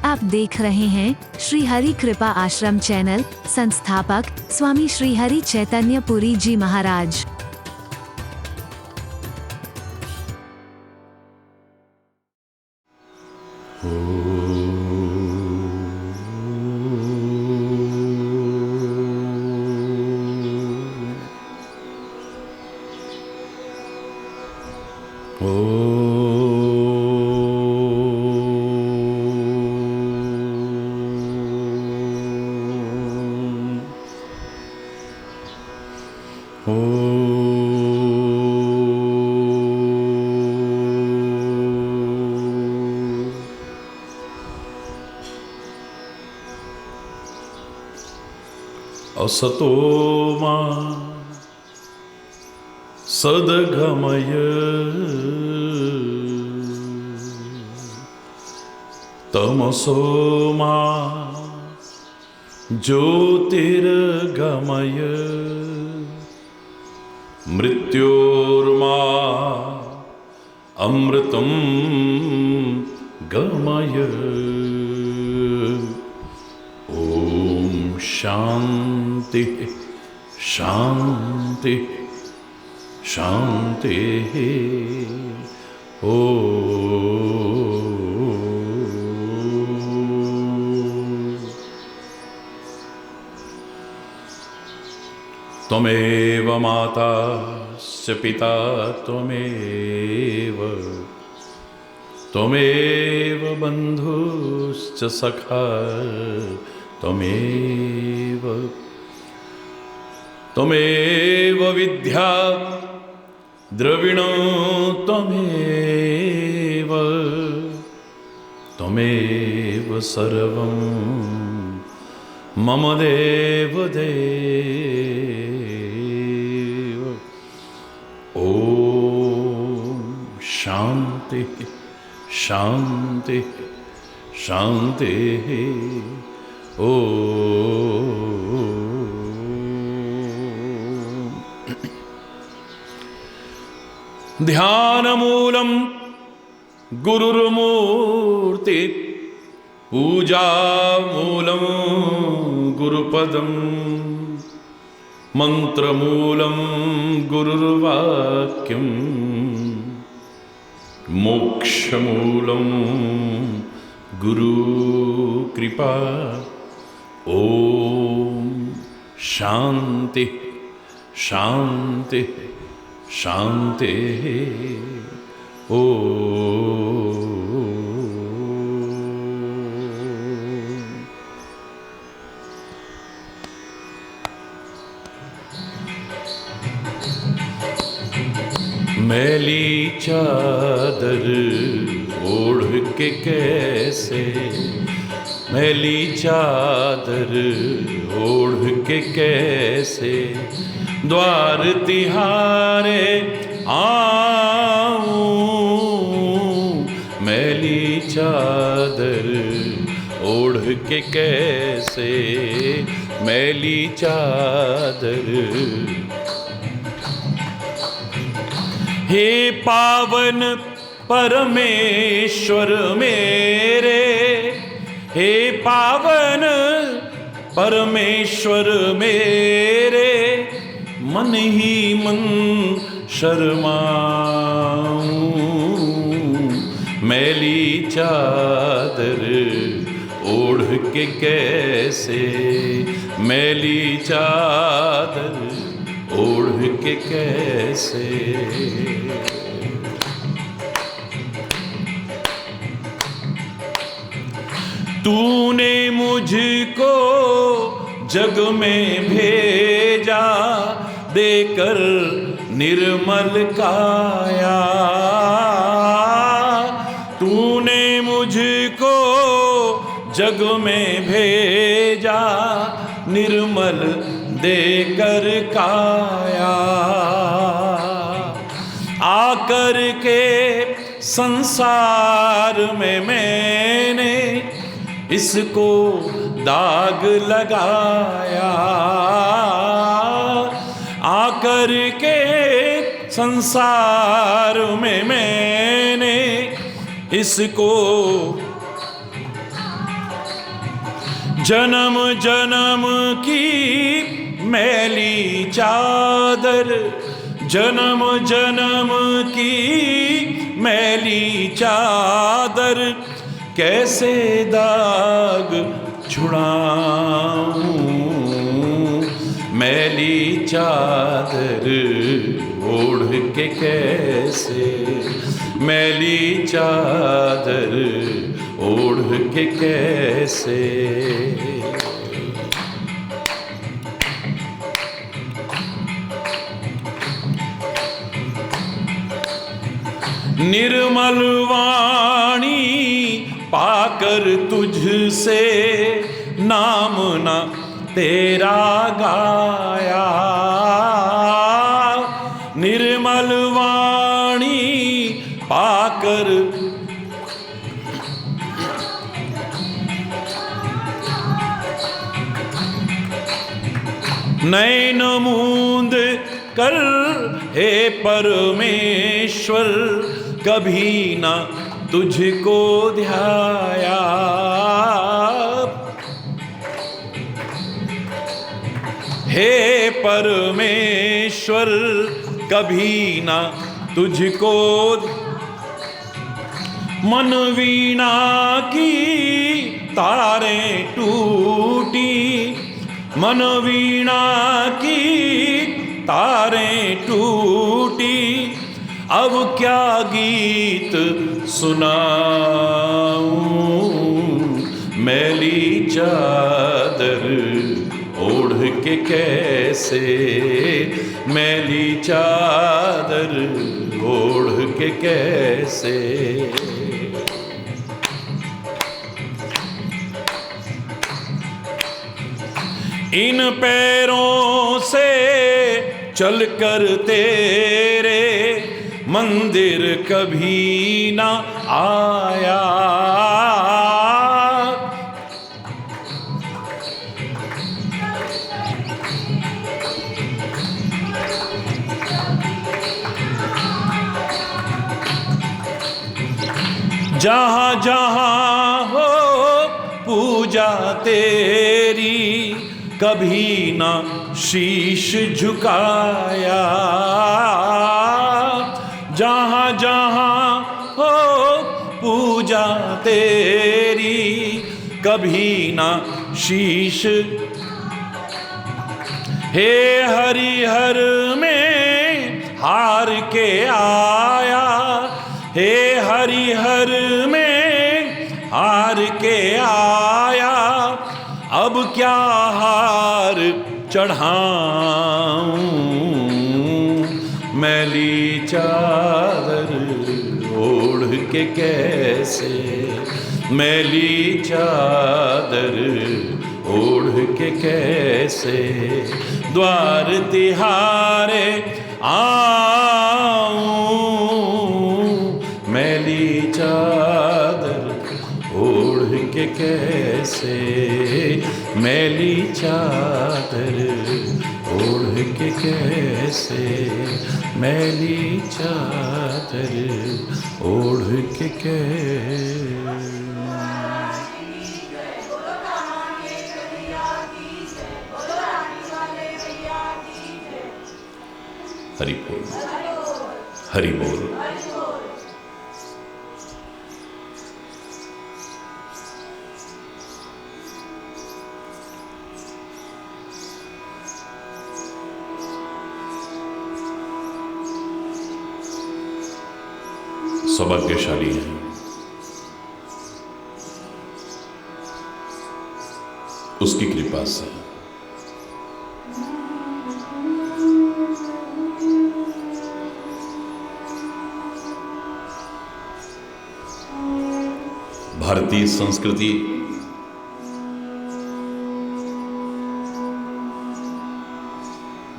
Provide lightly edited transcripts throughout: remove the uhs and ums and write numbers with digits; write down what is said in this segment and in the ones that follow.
आप देख रहे हैं श्री हरि कृपा आश्रम चैनल। संस्थापक स्वामी श्री हरि चैतन्य पुरी जी महाराज। असतो मा सद्गमय तमसो मा ज्योतिर्गमय मृत्योर्मा अमृतं गमय। शांति शांति शांति। ओ त्वमेव माता च पिता त्वमेव त्वमेव बन्धुश्च सखा त्वमेव त्वमेव विद्या द्रविणो त्वमेव त्वमेव सर्वं मम देव देव। ॐ शान्ति शान्ति शान्तिः। ओ ध्यानमूलं गुरुर्मूर्ति पूजामूलं गुरुपदं मंत्रमूलं गुरुर्वाक्यं मोक्षमूलं गुरुकृपा। ओम शांति शांति शांति। ओ मैली चादर ओढ़ के कैसे, मैली चादर ओढ़ के कैसे द्वार तिहारे आऊं। मैली चादर ओढ़ के कैसे, मैली चादर। हे पावन परमेश्वर मेरे, हे पावन परमेश्वर मेरे, मन ही मन शर्माऊं। मैली चादर ओढ़ के कैसे, मैली चादर ओढ़ के कैसे। तूने मुझको जग में भेजा, देकर निर्मल काया। तूने मुझको जग में भेजा, निर्मल देकर काया। आकर के संसार में मैंने इसको दाग लगाया। आकर के संसार में मैंने इसको जन्म जन्म की मैली चादर, जन्म जन्म की मैली चादर, कैसे दाग छुड़ाऊं, मैली चादर ओढ़ के कैसे, मैली चादर ओढ़ के कैसे। निर्मल वाणी पाकर तुझसे नाम ना तेरा गाया, निर्मल वाणी पाकर नैन मूंद कर हे परमेश्वर, कभी ना तुझको ध्याया, हे परमेश्वर कभी ना तुझको। मन वीणा की तारें टूटी, मन वीणा की तारें टूटी, अब क्या गीत सुनाऊं, मैली चादर ओढ़ के कैसे, मैली चादर ओढ़ के कैसे। इन पैरों से चलकर तेरे मंदिर कभी ना आया, जहाँ जहाँ हो पूजा तेरी कभी ना शीश झुकाया, जहाँ जहाँ हो पूजा तेरी कभी ना शीश। हे हरिहर में हार के आया, हे हरिहर में हार के आया, अब क्या हार चढ़ाऊं, मैली चादर ओढ़ के कैसे, मैली चादर ओढ़ के कैसे द्वार तिहारे आऊं, मैली चादर ओढ़ के कैसे, मैली चादर ओढ़ के कैसे, मैली चादर ओढ़ के कैसे। हरि बोल, हरि बोल। सौभाग्यशाली हैं उसकी कृपा से भारतीय संस्कृति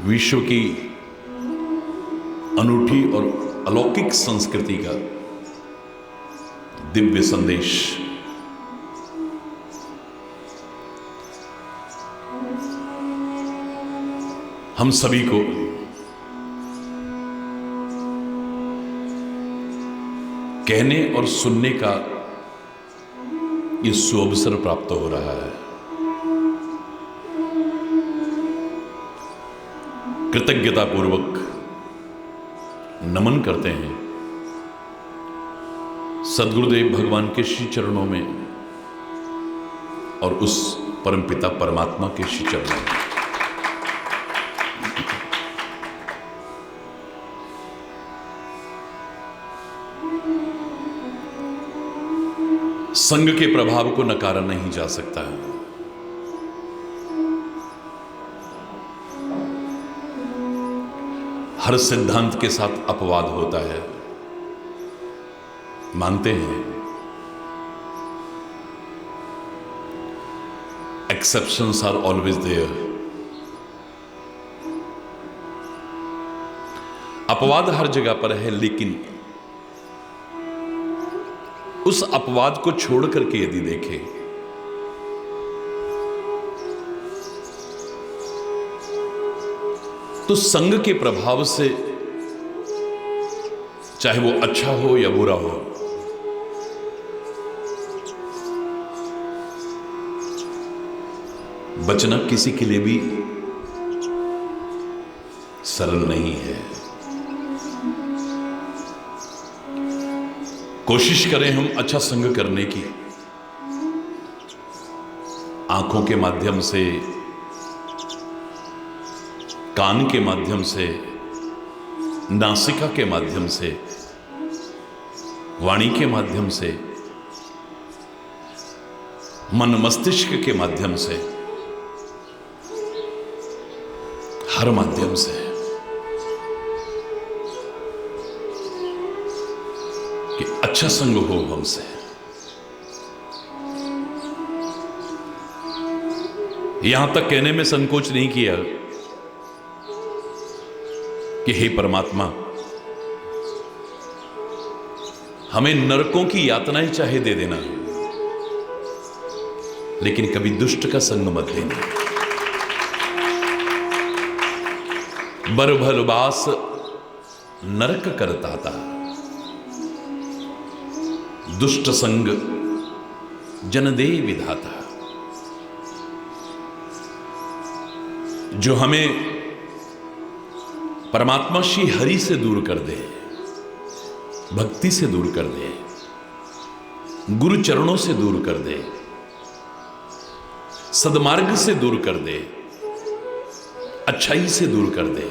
विश्व की अनूठी और अलौकिक संस्कृति का दिव्य संदेश हम सभी को कहने और सुनने का ये सुअवसर प्राप्त हो रहा है। कृतज्ञतापूर्वक नमन करते हैं सद्गुरुदेव भगवान के श्री चरणों में और उस परमपिता परमात्मा के श्री चरणों में। संग के प्रभाव को नकारा नहीं जा सकता है। हर सिद्धांत के साथ अपवाद होता है, मानते हैं। Exceptions are always there. अपवाद हर जगह पर है, लेकिन उस अपवाद को छोड़ करके यदि देखें तो संग के प्रभाव से, चाहे वो अच्छा हो या बुरा हो, बचना किसी के लिए भी सरल नहीं है। कोशिश करें हम अच्छा संग करने की, आंखों के माध्यम से, कान के माध्यम से, नासिका के माध्यम से, वाणी के माध्यम से, मन मस्तिष्क के माध्यम से, हर माध्यम से कि अच्छा संग हो हमसे। यहां तक कहने में संकोच नहीं किया कि हे परमात्मा, हमें नरकों की यातनाएं चाहे दे देना, लेकिन कभी दुष्ट का संग मत लेना। बर भलबास नरक करता था, दुष्ट संग जन दे विधाता। जो हमें परमात्मा श्री हरि से दूर कर दे, भक्ति से दूर कर दे, गुरु चरणों से दूर कर दे, सदमार्ग से दूर कर दे, अच्छाई से दूर कर दे,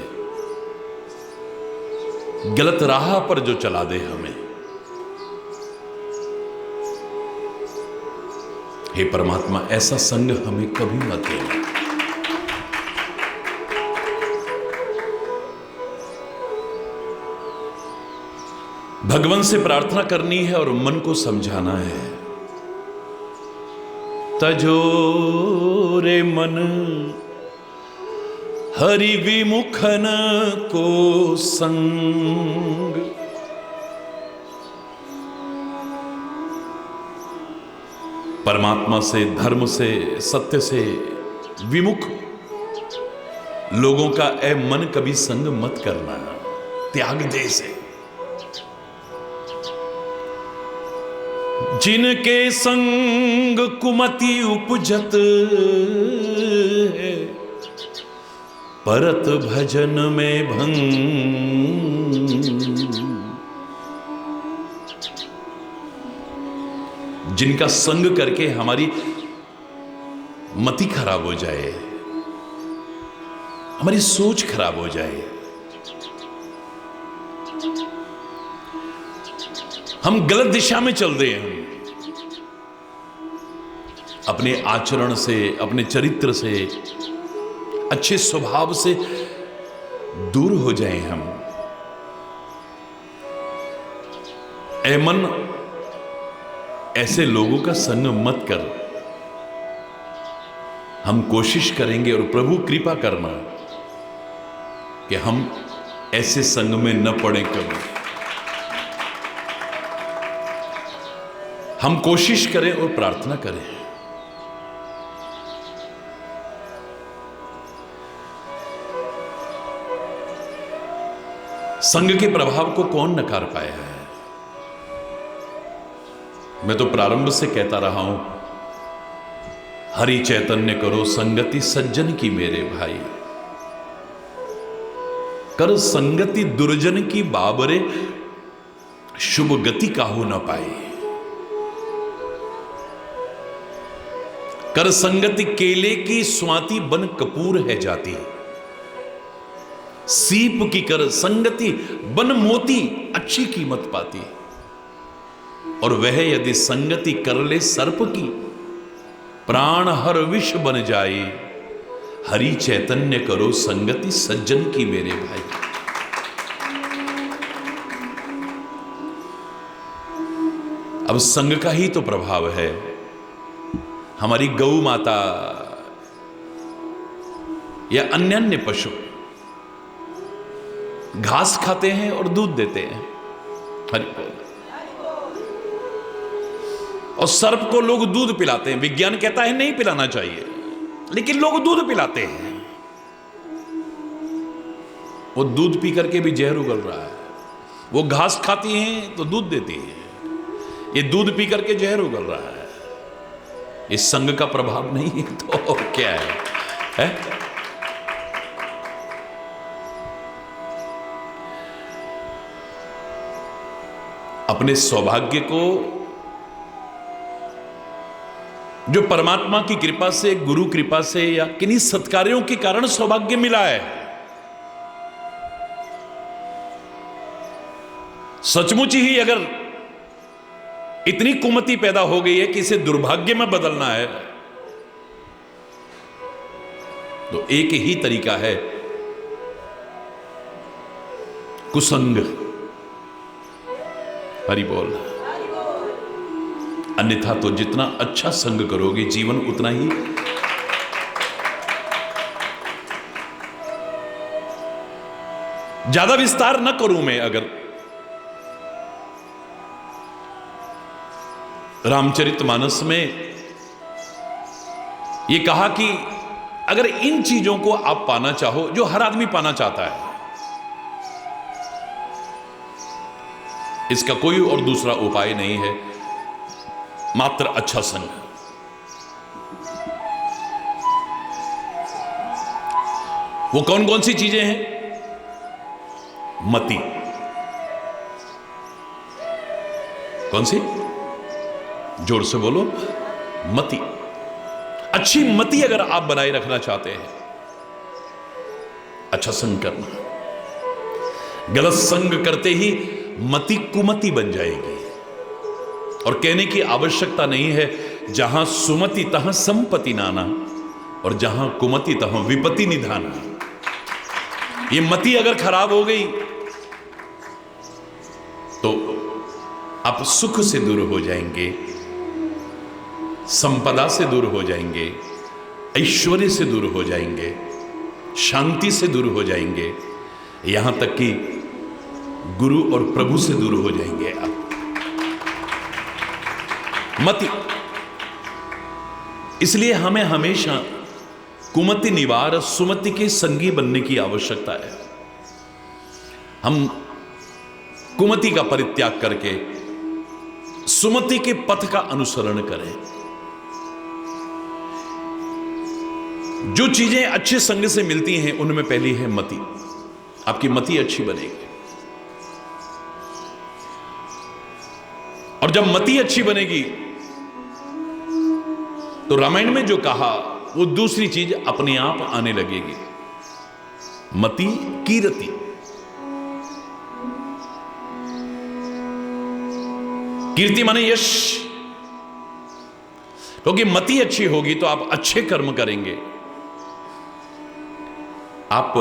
गलत राह पर जो चला दे हमें, हे परमात्मा, ऐसा संग हमें कभी मत देना। भगवान से प्रार्थना करनी है और मन को समझाना है। तजो रे मन हरि विमुखन को संग, परमात्मा से, धर्म से, सत्य से विमुख लोगों का ए मन कभी संग मत करना, त्याग दे से। जिनके संग कुमति उपजत है, परत भजन में भंग। जिनका संग करके हमारी मति खराब हो जाए, हमारी सोच खराब हो जाए, हम गलत दिशा में चल रहे हैं, अपने आचरण से, अपने चरित्र से, अच्छे स्वभाव से दूर हो जाएं हम। ऐ मन, ऐसे लोगों का संग मत कर। हम कोशिश करेंगे और प्रभु कृपा करना कि हम ऐसे संग में न पड़े कभी। हम कोशिश करें और प्रार्थना करें। संग के प्रभाव को कौन नकार पाया है? मैं तो प्रारंभ से कहता रहा हूं, हरि चैतन्य करो संगति सज्जन की मेरे भाई। कर संगति दुर्जन की बाबरे, शुभ गति काहू न पाए। कर संगति केले की स्वाति, बन कपूर है जाती। सीप की कर संगति, बन मोती अच्छी कीमत पाती। और वह यदि संगति कर ले सर्प की, प्राण हर विष बन जाए। हरि चैतन्य करो संगति सज्जन की मेरे भाई। अब संग का ही तो प्रभाव है। हमारी गौ माता या अन्य अन्य पशु घास खाते हैं और दूध देते हैं। हरि बोल। और सर्प को लोग दूध पिलाते हैं। विज्ञान कहता है नहीं पिलाना चाहिए, लेकिन लोग दूध पिलाते हैं। वो दूध पी करके भी जहर उगल रहा है। वो घास खाती हैं तो दूध देती है, ये दूध पी करके जहर उगल रहा है। ये संग का प्रभाव नहीं है तो क्या है? अपने सौभाग्य को जो परमात्मा की कृपा से, गुरु कृपा से या किन्हीं सत्कार्यों के कारण सौभाग्य मिला है, सचमुच ही अगर इतनी कुमति पैदा हो गई है कि इसे दुर्भाग्य में बदलना है, तो एक ही तरीका है, कुसंग। हरि बोल। अन्यथा तो जितना अच्छा संग करोगे जीवन उतना ही ज्यादा विस्तार न करूं मैं। अगर रामचरितमानस में यह कहा कि अगर इन चीजों को आप पाना चाहो जो हर आदमी पाना चाहता है, इसका कोई और दूसरा उपाय नहीं है, मात्र अच्छा संग। वो कौन कौन सी चीजें हैं? मति। कौन सी? जोर से बोलो। मति। अच्छी मति अगर आप बनाए रखना चाहते हैं, अच्छा संग करना। गलत संग करते ही मति कुमति बन जाएगी। और कहने की आवश्यकता नहीं है, जहां सुमति तहां संपत्ति नाना, और जहां कुमति तहां विपत्ति निधाना। ये मति अगर खराब हो गई तो आप सुख से दूर हो जाएंगे, संपदा से दूर हो जाएंगे, ऐश्वर्य से दूर हो जाएंगे, शांति से दूर हो जाएंगे, यहां तक कि गुरु और प्रभु से दूर हो जाएंगे आप। मति। इसलिए हमें हमेशा कुमति निवार सुमति के संगी बनने की आवश्यकता है। हम कुमति का परित्याग करके सुमति के पथ का अनुसरण करें। जो चीजें अच्छे संग से मिलती हैं उनमें पहली है मति। आपकी मति अच्छी बनेगी, और जब मति अच्छी बनेगी तो रामायण में जो कहा वो दूसरी चीज अपने आप आने लगेगी। मति कीरति। कीर्ति माने यश। क्योंकि मति अच्छी होगी तो आप अच्छे कर्म करेंगे, आप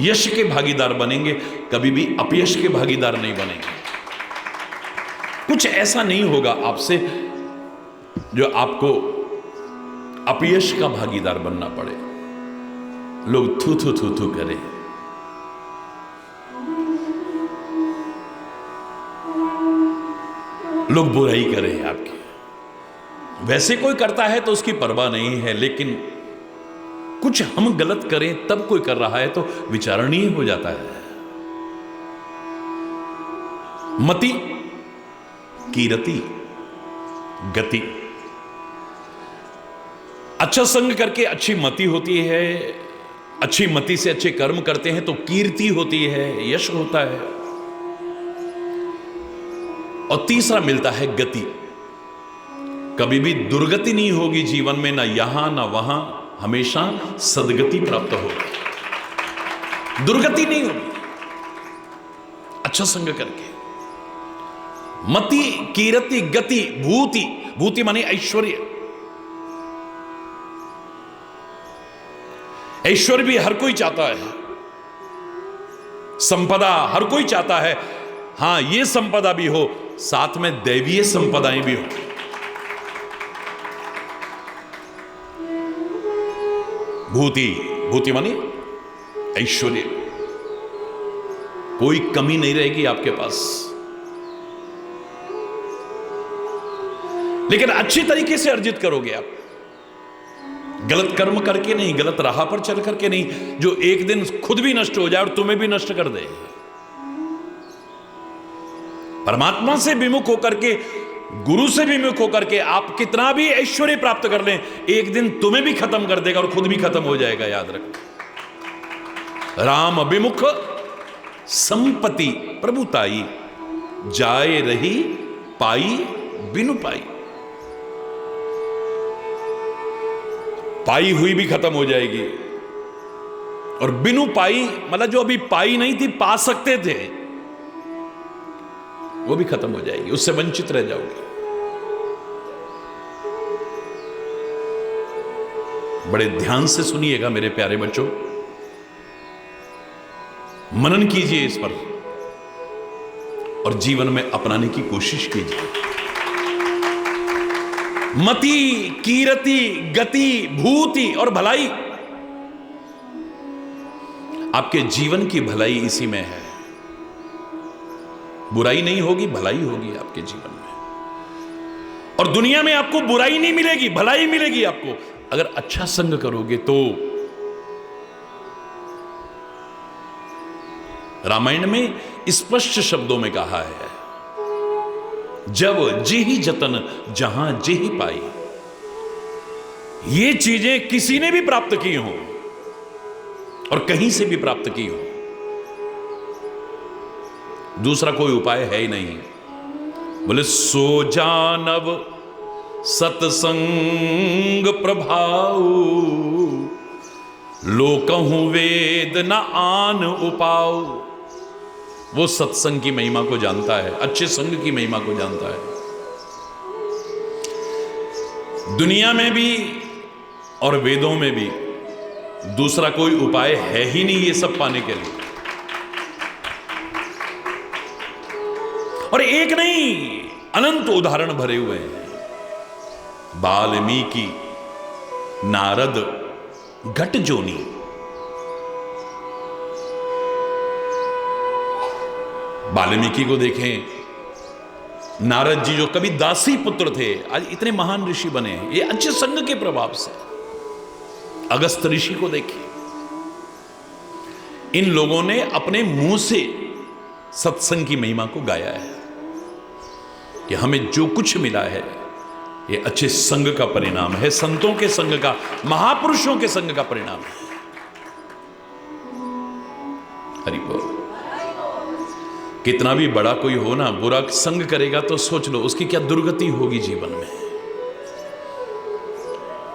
यश के भागीदार बनेंगे, कभी भी अपयश के भागीदार नहीं बनेंगे। कुछ ऐसा नहीं होगा आपसे जो आपको अपयश का भागीदार बनना पड़े, लोग थू थू थू थू करें। लोग बुराई करें आपकी। वैसे कोई करता है तो उसकी परवाह नहीं है, लेकिन कुछ हम गलत करें तब कोई कर रहा है तो विचारणीय हो जाता है। मति कीरति गति। अच्छा संग करके अच्छी मति होती है अच्छी मति से अच्छे कर्म करते हैं तो कीर्ति होती है, यश होता है। और तीसरा मिलता है गति। कभी भी दुर्गति नहीं होगी जीवन में, ना यहां ना वहां, हमेशा सदगति प्राप्त होगी, दुर्गति नहीं होगी अच्छा संग करके। मति, कीर्ति, गति, भूति, भूति माने ऐश्वर्य। ऐश्वर्य भी हर कोई चाहता है, संपदा हर कोई चाहता है। हां, ये संपदा भी हो, साथ में दैवीय संपदाएं भी हो। भूति, भूति माने ऐश्वर्य, कोई कमी नहीं रहेगी आपके पास, लेकिन अच्छी तरीके से अर्जित करोगे आप, गलत कर्म करके नहीं, गलत राह पर चल करके नहीं, जो एक दिन खुद भी नष्ट हो जाए और तुम्हें भी नष्ट कर दे। परमात्मा से विमुख होकर के, गुरु से विमुख होकर के आप कितना भी ऐश्वर्य प्राप्त कर लें, एक दिन तुम्हें भी खत्म कर देगा और खुद भी खत्म हो जाएगा, याद रख। राम विमुख संपत्ति प्रभुताई, जाए रही पाई बिनु पाई। पाई हुई भी खत्म हो जाएगी, और बिनु पाई मतलब जो अभी पाई नहीं थी, पा सकते थे, वो भी खत्म हो जाएगी, उससे वंचित रह जाओगे। बड़े ध्यान से सुनिएगा मेरे प्यारे बच्चों, मनन कीजिए इस पर और जीवन में अपनाने की कोशिश कीजिए। मति, कीर्ति, गति, भूति और भलाई, आपके जीवन की भलाई इसी में है। बुराई नहीं होगी, भलाई होगी आपके जीवन में, और दुनिया में आपको बुराई नहीं मिलेगी, भलाई मिलेगी आपको, अगर अच्छा संग करोगे तो। रामायण में स्पष्ट शब्दों में कहा है, जब जेहि जतन जहां जेहि पाई। ये चीजें किसी ने भी प्राप्त की हो और कहीं से भी प्राप्त की हो, दूसरा कोई उपाय है ही नहीं। बोले सो जानव सतसंग प्रभाऊ, लोकहु वेद न आन उपाऊ। वो सत्संग की महिमा को जानता है, अच्छे संग की महिमा को जानता है। दुनिया में भी और वेदों में भी दूसरा कोई उपाय है ही नहीं ये सब पाने के लिए। और एक नहीं, अनंत उदाहरण भरे हुए हैं। वाल्मीकि, नारद, घट जोनी। वाल्मीकि को देखें, नारद जी जो कभी दासी पुत्र थे, आज इतने महान ऋषि बने हैं, ये अच्छे संग के प्रभाव से। अगस्त ऋषि को देखिए, इन लोगों ने अपने मुंह से सत्संग की महिमा को गाया है कि हमें जो कुछ मिला है ये अच्छे संग का परिणाम है, संतों के संग का, महापुरुषों के संग का परिणाम है। हरि बोल। कितना भी बड़ा कोई हो ना, बुरा संग करेगा तो सोच लो उसकी क्या दुर्गति होगी जीवन में।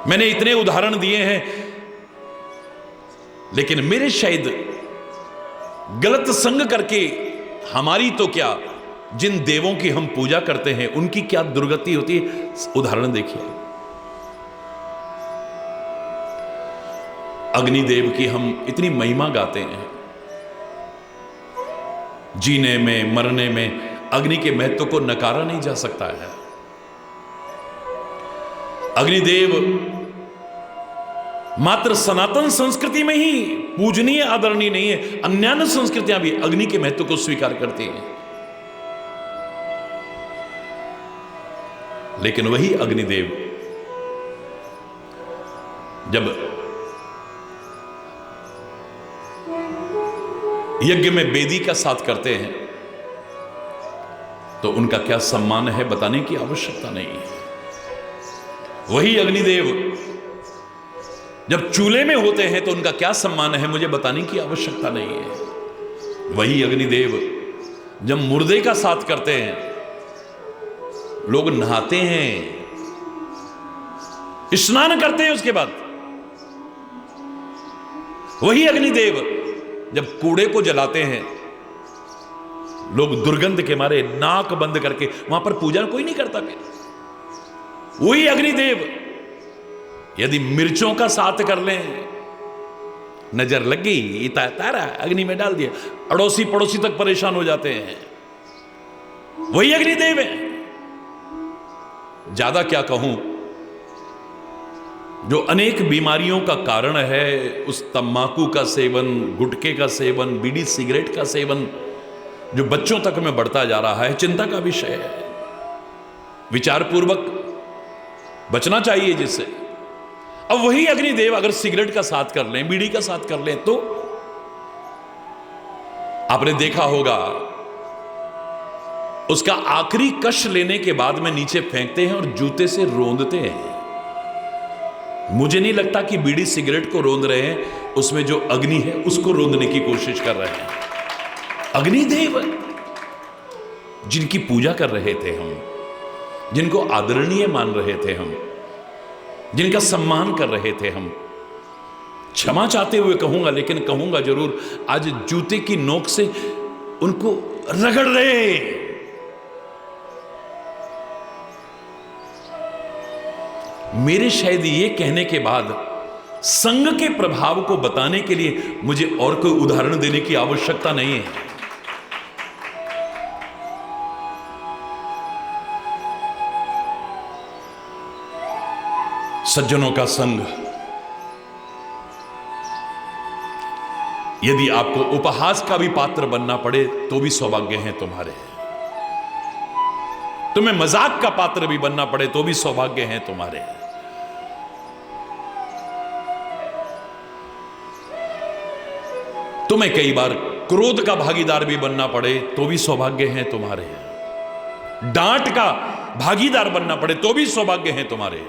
मैंने इतने उदाहरण दिए हैं, लेकिन मेरे शायद गलत संग करके हमारी तो क्या, जिन देवों की हम पूजा करते हैं उनकी क्या दुर्गति होती है। उदाहरण देखिए, अग्निदेव की हम इतनी महिमा गाते हैं, जीने में मरने में अग्नि के महत्व को नकारा नहीं जा सकता है। अग्निदेव मात्र सनातन संस्कृति में ही पूजनीय आदरणीय नहीं है, अन्यान्य संस्कृतियां भी अग्नि के महत्व को स्वीकार करती हैं। लेकिन वही अग्निदेव जब यज्ञ में वेदी का साथ करते हैं तो उनका क्या सम्मान है बताने की आवश्यकता नहीं है। वही अग्निदेव जब चूल्हे में होते हैं तो उनका क्या सम्मान है मुझे बताने की आवश्यकता नहीं है। वही अग्निदेव जब मुर्दे का साथ करते हैं, लोग नहाते हैं, स्नान करते हैं, उसके बाद वही अग्निदेव जब कूड़े को जलाते हैं, लोग दुर्गंध के मारे नाक बंद करके, वहां पर पूजा कोई नहीं करता। फिर वही अग्निदेव यदि मिर्चों का साथ कर लें, नजर लग गई, तारा अग्नि में डाल दिया, अड़ोसी पड़ोसी तक परेशान हो जाते हैं। वही अग्निदेव है। ज्यादा क्या कहूं, जो अनेक बीमारियों का कारण है, उस तंबाकू का सेवन, गुटखे का सेवन, बीड़ी सिगरेट का सेवन जो बच्चों तक में बढ़ता जा रहा है, चिंता का विषय है। विचारपूर्वक बचना चाहिए जिससे। अब वही अग्निदेव अगर सिगरेट का साथ कर लें, बीड़ी का साथ कर लें, तो आपने देखा होगा उसका आखिरी कश लेने के बाद में नीचे फेंकते हैं और जूते से रोंदते हैं। मुझे नहीं लगता कि बीड़ी सिगरेट को रोंद रहे हैं, उसमें जो अग्नि है उसको रोंदने की कोशिश कर रहे हैं। अग्निदेव जिनकी पूजा कर रहे थे हम, जिनको आदरणीय मान रहे थे हम, जिनका सम्मान कर रहे थे हम, क्षमा चाहते हुए कहूंगा, लेकिन कहूंगा जरूर, आज जूते की नोक से उनको रगड़ रहे। मेरे शायद ये कहने के बाद संग के प्रभाव को बताने के लिए मुझे और कोई उदाहरण देने की आवश्यकता नहीं है। सज्जनों का संग यदि आपको उपहास का भी पात्र बनना पड़े तो भी सौभाग्य हैं तुम्हारे। तुम्हें मजाक का पात्र भी बनना पड़े तो भी सौभाग्य हैं तुम्हारे। तुम्हें कई बार क्रोध का भागीदार भी बनना पड़े तो भी सौभाग्य हैं तुम्हारे। डांट का भागीदार बनना पड़े तो भी सौभाग्य हैं तुम्हारे।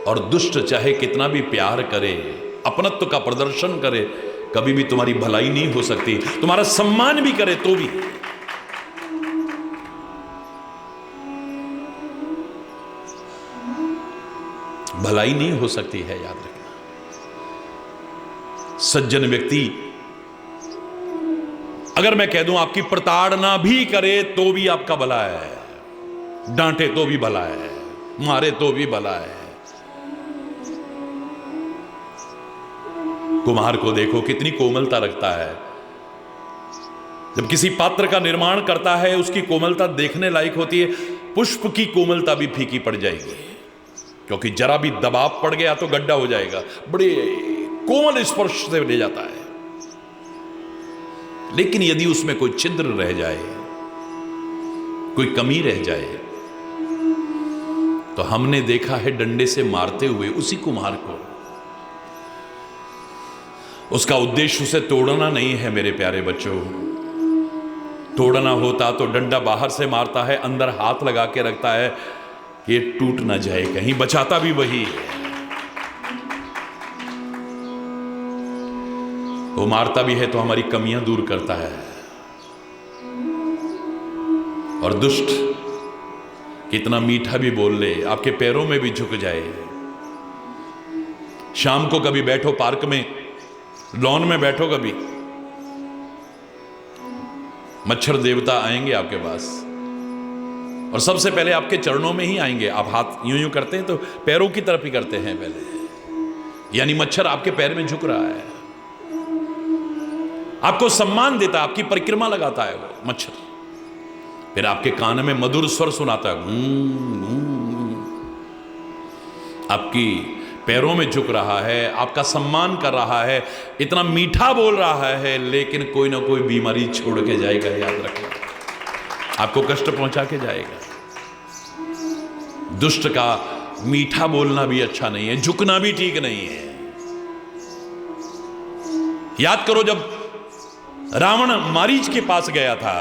और दुष्ट चाहे कितना भी प्यार करे, अपनत्व का प्रदर्शन करे, कभी भी तुम्हारी भलाई नहीं हो सकती। तुम्हारा सम्मान भी करे तो भी। भलाई नहीं हो सकती है, याद रखना। सज्जन व्यक्ति अगर मैं कह दूं आपकी प्रताड़ना भी करे तो भी आपका भला है, डांटे तो भी भला है, मारे तो भी भला है। कुम्हार को देखो कितनी कोमलता रखता है। जब किसी पात्र का निर्माण करता है, उसकी कोमलता देखने लायक होती है। पुष्प की कोमलता भी फीकी पड़ जाएगी, क्योंकि जरा भी दबाव पड़ गया तो गड्ढा हो जाएगा। बड़े कोमल स्पर्श से ले जाता है। लेकिन यदि उसमें कोई छिद्र रह जाए, कोई कमी रह जाए, तो हमने देखा है डंडे से मारते हुए उसी कुम्हार को। उसका उद्देश्य उसे तोड़ना नहीं है मेरे प्यारे बच्चों। तोड़ना होता तो डंडा बाहर से मारता है, अंदर हाथ लगा के रखता है कि ये टूट ना जाए, कहीं बचाता भी वही है। वो मारता भी है तो हमारी कमियां दूर करता है। और दुष्ट कितना मीठा भी बोल ले, आपके पैरों में भी झुक जाए। शाम को कभी बैठो पार्क में, लॉन में बैठो, कभी मच्छर देवता आएंगे आपके पास और सबसे पहले आपके चरणों में ही आएंगे। आप हाथ यूं यूं करते हैं तो पैरों की तरफ ही करते हैं पहले, यानी मच्छर आपके पैर में झुक रहा है, आपको सम्मान देता है, आपकी परिक्रमा लगाता है वो मच्छर। फिर आपके कान में मधुर स्वर सुनाता है, आपकी पैरों में झुक रहा है, आपका सम्मान कर रहा है, इतना मीठा बोल रहा है, लेकिन कोई ना कोई बीमारी छोड़ के जाएगा, याद रखना। आपको कष्ट पहुंचा के जाएगा। दुष्ट का मीठा बोलना भी अच्छा नहीं है, झुकना भी ठीक नहीं है। याद करो जब रावण मारीच के पास गया था,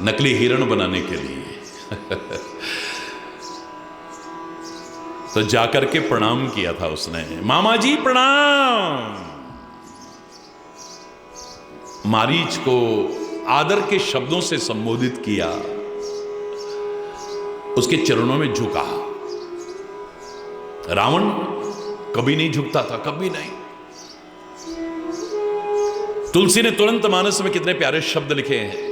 नकली हिरण बनाने के लिए, तो जाकर के प्रणाम किया था उसने, मामा जी प्रणाम। मारीच को आदर के शब्दों से संबोधित किया, उसके चरणों में झुका। रावण कभी नहीं झुकता था, कभी नहीं। तुलसी ने तुरंत मानस में कितने प्यारे शब्द लिखे हैं।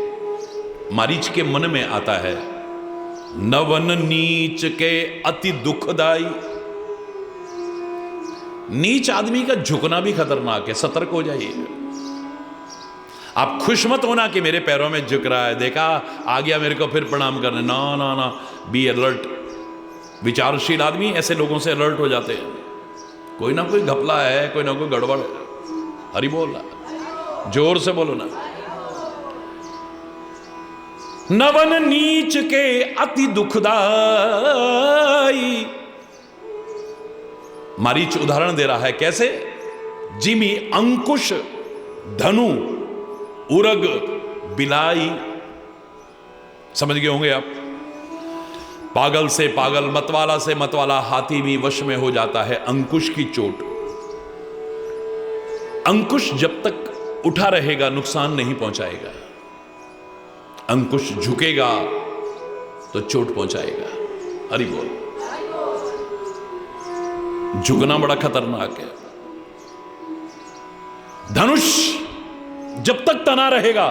मारीच के मन में आता है, नवन नीच के अति दुखदाई। नीच आदमी का झुकना भी खतरनाक है, सतर्क हो जाइए। आप खुश मत होना कि मेरे पैरों में झुक रहा है, देखा आ गया मेरे को फिर प्रणाम करने। ना ना ना, बी अलर्ट। विचारशील आदमी ऐसे लोगों से अलर्ट हो जाते हैं। कोई ना कोई घपला है, कोई ना कोई गड़बड़ है। हरि बोल रहा, जोर से बोलो ना। नवन नीच के अति दुखदाई। मारीच उदाहरण दे रहा है, कैसे? जिमी अंकुश धनु उरग बिलाई। समझ गए होंगे आप। पागल से पागल, मतवाला से मतवाला हाथी भी वश में हो जाता है अंकुश की चोट। अंकुश जब तक उठा रहेगा नुकसान नहीं पहुंचाएगा, अंकुश झुकेगा तो चोट पहुंचाएगा। हरि बोल। झुकना बड़ा खतरनाक है। धनुष जब तक तना रहेगा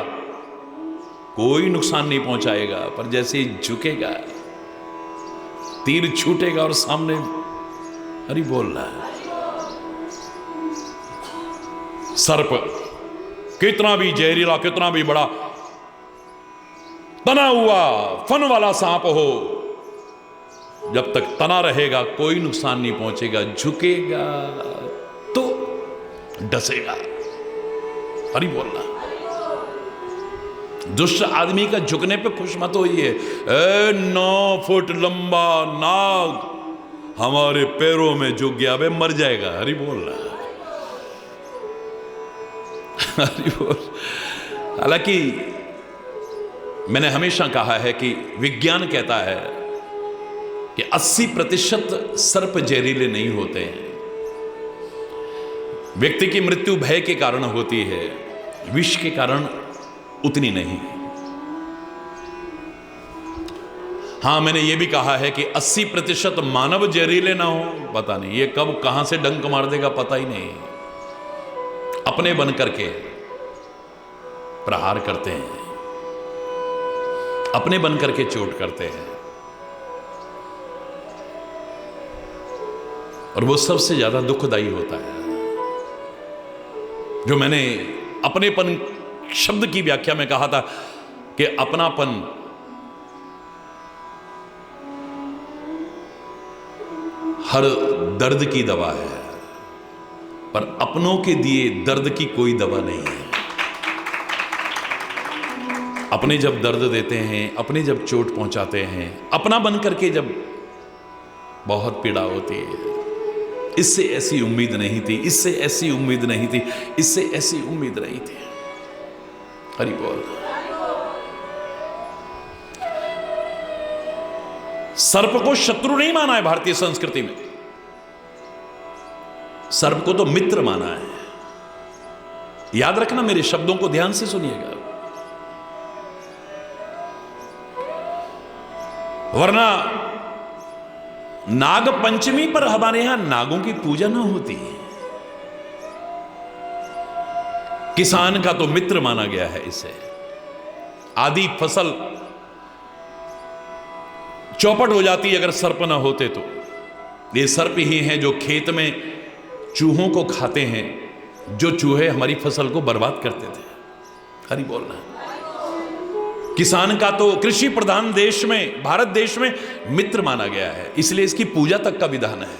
कोई नुकसान नहीं पहुंचाएगा, पर जैसे ही झुकेगा तीर छूटेगा और सामने। हरि बोल रहा है। सर्प कितना भी जहरीला, कितना भी बड़ा तना हुआ फन वाला सांप हो, जब तक तना रहेगा कोई नुकसान नहीं पहुंचेगा। झुकेगा तो डसेगा। हरि बोलना। दुष्ट आदमी का झुकने पे खुश मत होइए। 9 फुट लंबा नाग हमारे पैरों में झुक गया, वे मर जाएगा। हरि बोल रहा। हरि बोल। हालांकि मैंने हमेशा कहा है कि विज्ञान कहता है कि 80% सर्प जहरीले नहीं होते हैं। व्यक्ति की मृत्यु भय के कारण होती है, विष के कारण उतनी नहीं। हां, मैंने यह भी कहा है कि 80% मानव जहरीले ना हो। पता नहीं ये कब कहां से डंक मार देगा, पता ही नहीं। अपने बन करके प्रहार करते हैं, अपने बन करके चोट करते हैं, और वो सबसे ज्यादा दुखदाई होता है। जो मैंने अपनेपन शब्द की व्याख्या में कहा था कि अपनापन हर दर्द की दवा है, पर अपनों के दिए दर्द की कोई दवा नहीं है। अपने जब दर्द देते हैं, अपने जब चोट पहुंचाते हैं, अपना बन करके जब बहुत पीड़ा होती है। इससे ऐसी उम्मीद नहीं थी, इससे ऐसी उम्मीद नहीं थी, इससे ऐसी उम्मीद नहीं थी। हरि बोल। सर्प को शत्रु नहीं माना है भारतीय संस्कृति में, सर्प को तो मित्र माना है। याद रखना, मेरे शब्दों को ध्यान से सुनिएगा, वरना नाग पंचमी पर हमारे यहां नागों की पूजा ना होती है। किसान का तो मित्र माना गया है इसे। आधी फसल चौपट हो जाती अगर सर्प ना होते तो। ये सर्प ही हैं जो खेत में चूहों को खाते हैं, जो चूहे हमारी फसल को बर्बाद करते थे। हरि बोलना। किसान का तो कृषि प्रधान देश में, भारत देश में मित्र माना गया है, इसलिए इसकी पूजा तक का विधान है।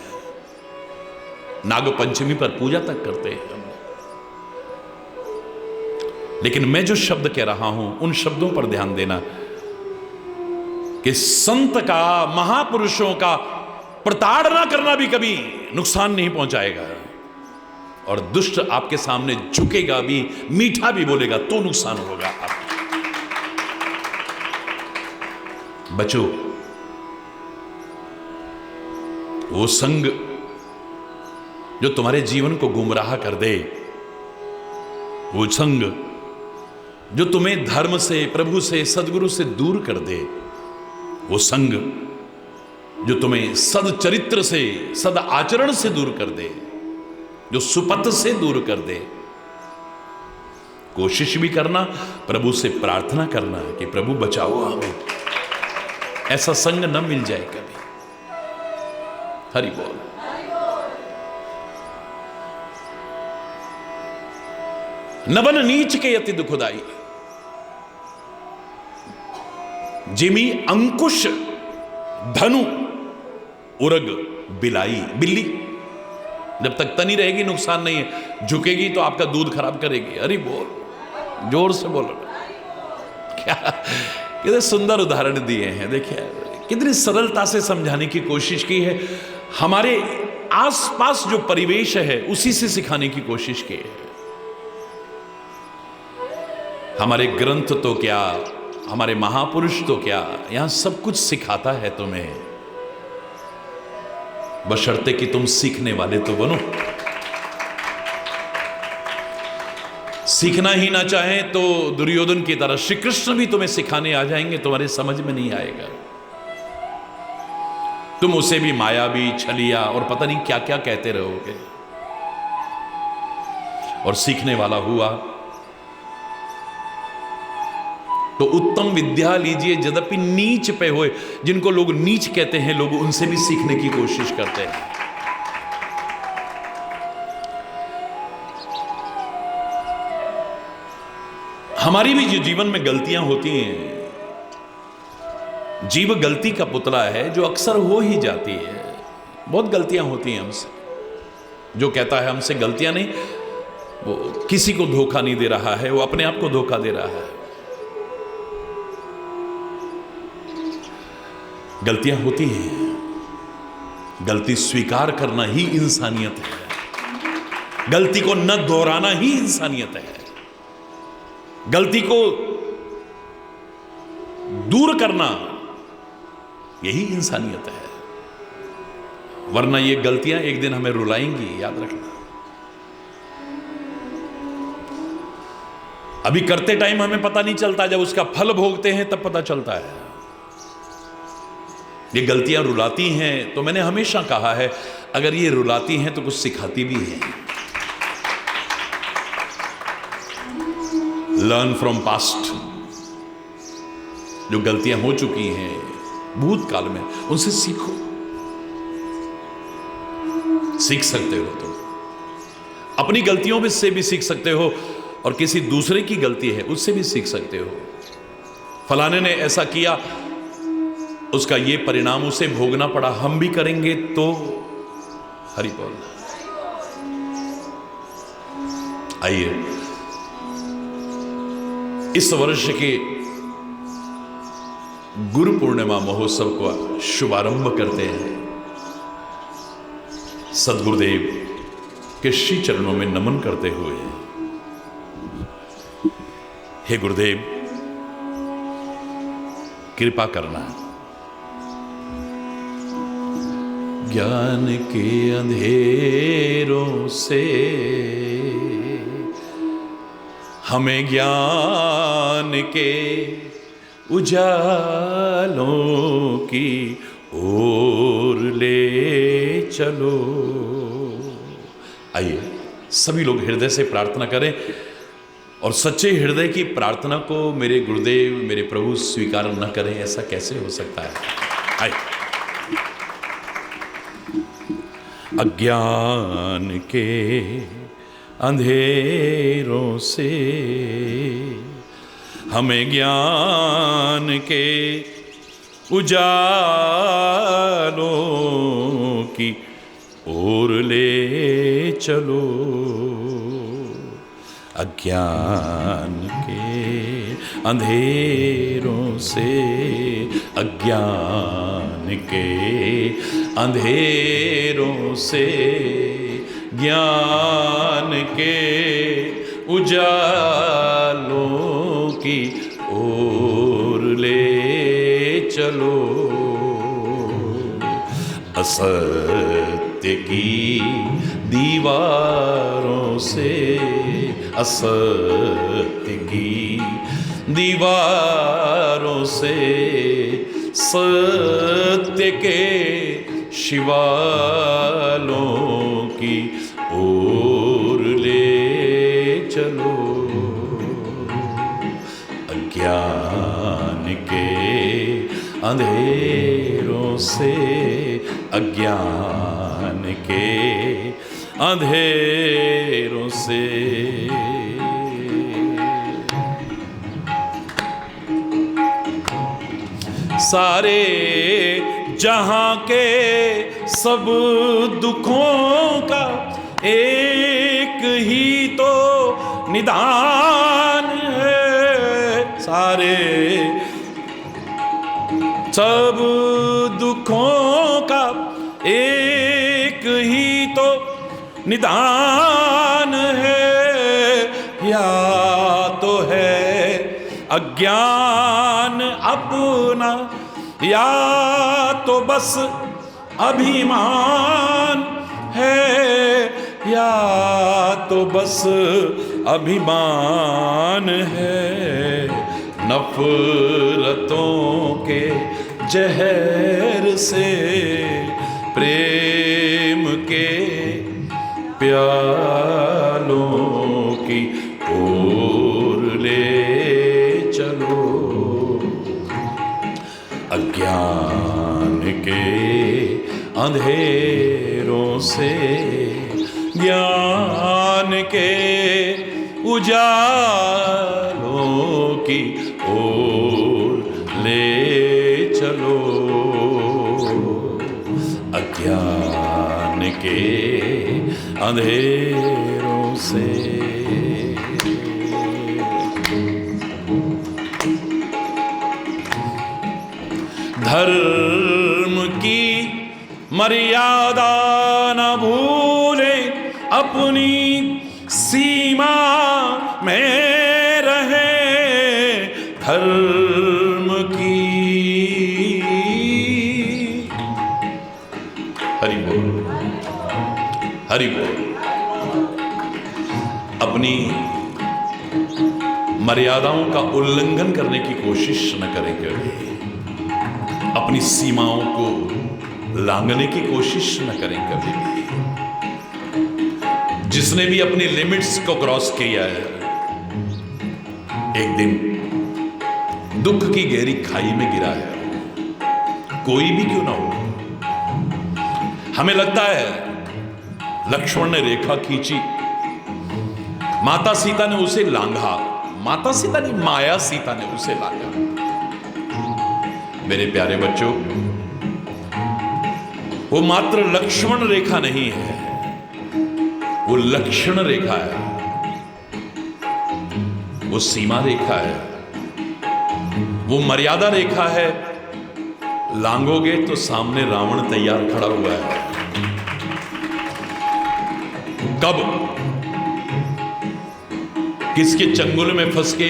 नाग पंचमी पर पूजा तक करते हैं हम। लेकिन मैं जो शब्द कह रहा हूं उन शब्दों पर ध्यान देना कि संत का, महापुरुषों का प्रताड़ना करना भी कभी नुकसान नहीं पहुंचाएगा, और दुष्ट आपके सामने झुकेगा भी, मीठा भी बोलेगा तो नुकसान होगा आपको। बचो। वो संग जो तुम्हारे जीवन को गुमराह कर दे, वो संग जो तुम्हें धर्म से, प्रभु से, सदगुरु से दूर कर दे, वो संग जो तुम्हें सदचरित्र से, सद आचरण से दूर कर दे, जो सुपथ से दूर कर दे, कोशिश भी करना, प्रभु से प्रार्थना करना कि प्रभु बचाओ हमें, ऐसा संग न मिल जाए कभी। हरि बोल। नबन नीच के अति दुखदाई, जिमी अंकुश धनु उरग बिलाई। बिल्ली जब तक तनी रहेगी नुकसान नहीं है, झुकेगी तो आपका दूध खराब करेगी। अरे बोल, जोर से बोलो। क्या कितने सुंदर उदाहरण दिए हैं, देखिए कितनी सरलता से समझाने की कोशिश की है। हमारे आसपास जो परिवेश है उसी से सिखाने की कोशिश की है। हमारे ग्रंथ तो क्या, हमारे महापुरुष तो क्या, यहां सब कुछ सिखाता है तुम्हें, बशर्ते कि तुम सीखने वाले तो बनो। सीखना ही ना चाहें तो दुर्योधन की तरह श्री कृष्ण भी तुम्हें सिखाने आ जाएंगे, तुम्हारे समझ में नहीं आएगा। तुम उसे भी मायावी, छलिया और पता नहीं क्या क्या कहते रहोगे। और सीखने वाला हुआ तो उत्तम विद्या लीजिए, यद्यपि नीच पे हुए, जिनको लोग नीच कहते हैं, लोग उनसे भी सीखने की कोशिश करते हैं। हमारी भी जो जीवन में गलतियां होती हैं, जीव गलती का पुतला है जो अक्सर हो ही जाती है। बहुत गलतियां होती हैं हमसे। जो कहता है हमसे गलतियां नहीं, वो किसी को धोखा नहीं दे रहा है, वो अपने आप को धोखा दे रहा है। गलतियां होती हैं, गलती स्वीकार करना ही इंसानियत है। गलती को न दोहराना ही इंसानियत है। गलती को दूर करना यही इंसानियत है। वरना ये गलतियां एक दिन हमें रुलाएंगी, याद रखना। अभी करते टाइम हमें पता नहीं चलता, जब उसका फल भोगते हैं तब पता चलता है। ये गलतियां रुलाती हैं, तो मैंने हमेशा कहा है, अगर ये रुलाती हैं तो कुछ सिखाती भी हैं। Learn from past. जो गलतियां हो चुकी हैं भूतकाल में, उनसे सीखो। सीख सकते हो तुम, अपनी गलतियों में से भी सीख सकते हो, और किसी दूसरे की गलती है उससे भी सीख सकते हो। फलाने ने ऐसा किया, उसका ये परिणाम उसे भोगना पड़ा, हम भी करेंगे तो। हरि बोल। आइए इस वर्ष के गुरु पूर्णिमा महोत्सव का शुभारंभ करते हैं। सद्गुरुदेव के श्री चरणों में नमन करते हुए, हे गुरुदेव कृपा करना, ज्ञान के अंधेरों से हमें ज्ञान के उजालों की ओर ले चलो। आइए सभी लोग हृदय से प्रार्थना करें, और सच्चे हृदय की प्रार्थना को मेरे गुरुदेव, मेरे प्रभु स्वीकार न करें, ऐसा कैसे हो सकता है। आइए। अज्ञान के अंधेरों से हमें ज्ञान के उजालों की ओर ले चलो। अज्ञान के अंधेरों से, अज्ञान के अंधेरों से ज्ञान के उजालों की ओर ले चलो। चलो, असत्य की दीवारों से, असत्य की दीवारों से सत्य के शिवालों की ओर ले चलो, अज्ञान के अंधेरों से, अज्ञान के अंधेरों से। सारे जहां के सब दुखों का एक ही तो निदान है, सारे सब दुखों का एक ही तो निदान है, या तो है अज्ञान अपना, या तो बस अभिमान है, या तो बस अभिमान है। नफरतों के जहर से प्रेम के प्यालों की ओर ले चलो, अज्ञान के अंधेरों से ज्ञान के उजालों की ओर ले चलो, अज्ञान के अंधेरों से। धर्म की मर्यादा न भूले, अपनी सीमा में रहे, धर्म की हरि बोल, हरि बोल। अपनी मर्यादाओं का उल्लंघन करने की कोशिश न करें कभी, अपनी सीमाओं को लांघने की कोशिश न करें कभी भी। जिसने भी अपनी लिमिट्स को क्रॉस किया है, एक दिन दुख की गहरी खाई में गिरा है, कोई भी क्यों ना हो। हमें लगता है लक्ष्मण ने रेखा खींची, माता सीता ने उसे लांघा, माता सीता नहीं, माया सीता ने उसे लांघा। मेरे प्यारे बच्चों, वो मात्र लक्ष्मण रेखा नहीं है, वो लक्षण रेखा है, वो सीमा रेखा है, वो मर्यादा रेखा है। लांघोगे तो सामने रावण तैयार खड़ा हुआ है। कब किसके चंगुल में फंस के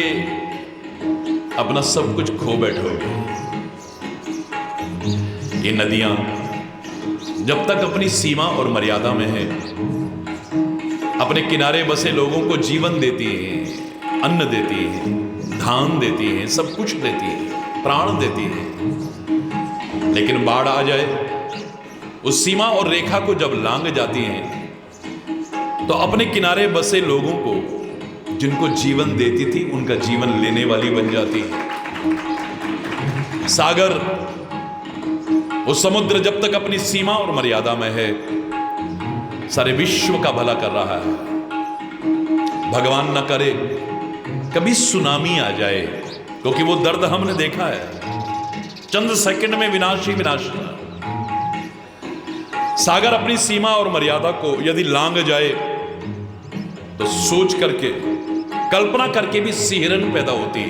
अपना सब कुछ खो बैठोगे। ये नदियां जब तक अपनी सीमा और मर्यादा में है, अपने किनारे बसे लोगों को जीवन देती हैं, अन्न देती हैं, धान देती हैं, सब कुछ देती है, प्राण देती है। लेकिन बाढ़ आ जाए, उस सीमा और रेखा को जब लांघ जाती हैं, तो अपने किनारे बसे लोगों को, जिनको जीवन देती थी, उनका जीवन लेने वाली बन जाती है। सागर, वो समुद्र जब तक अपनी सीमा और मर्यादा में है, सारे विश्व का भला कर रहा है। भगवान न करे कभी सुनामी आ जाए, क्योंकि वो दर्द हमने देखा है। चंद सेकंड में विनाश ही विनाश। सागर अपनी सीमा और मर्यादा को यदि लांघ जाए, तो सोच करके, कल्पना करके भी सिहरन पैदा होती है।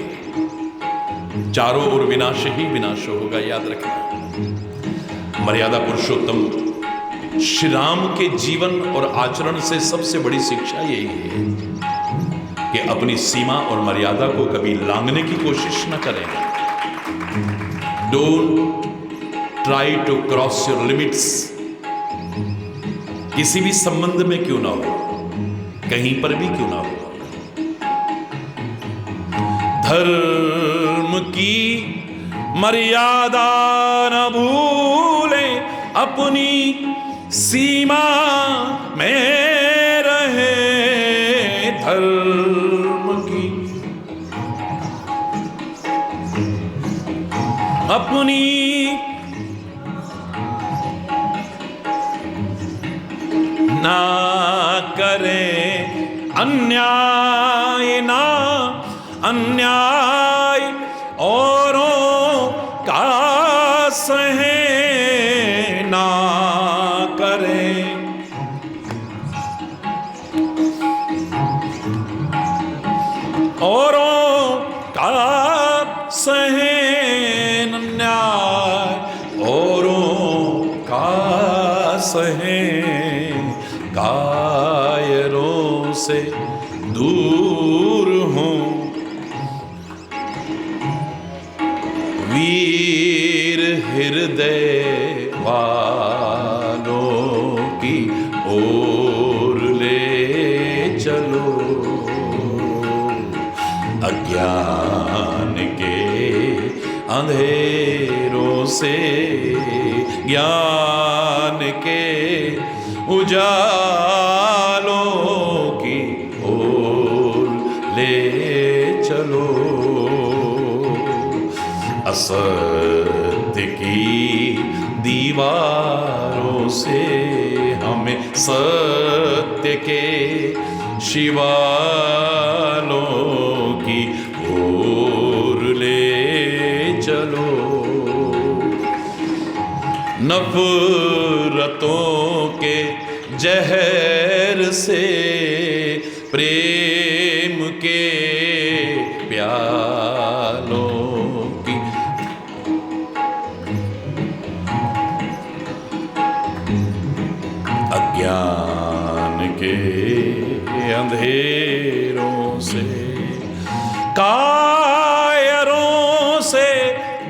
चारों ओर विनाश ही विनाश होगा, याद रखना। मर्यादा पुरुषोत्तम श्री राम के जीवन और आचरण से सबसे बड़ी शिक्षा यही है कि अपनी सीमा और मर्यादा को कभी लांघने की कोशिश न करें। Don't try to cross your limits. किसी भी संबंध में क्यों ना हो, कहीं पर भी क्यों ना हो, धर्म की मर्यादा न भूले, अपनी सीमा में रहे। धर्म की अपनी ना करें अन्याय, ना अन्याय औरों का सहे ना करें। औरों का सहे अन्याय, औरों का सहे, कायरों से दूर हूं, वीर हृदय वालों की ओर ले चलो। अज्ञान के अंधेरों से ज्ञान के उजालों की ओर ले चलो। असत्य की दीवारों से हमें सत्य के शिवालों की ओर ले चलो। नफरतों के जहर से प्रेम के प्यालों की अज्ञान के अंधेरों से, कायरों से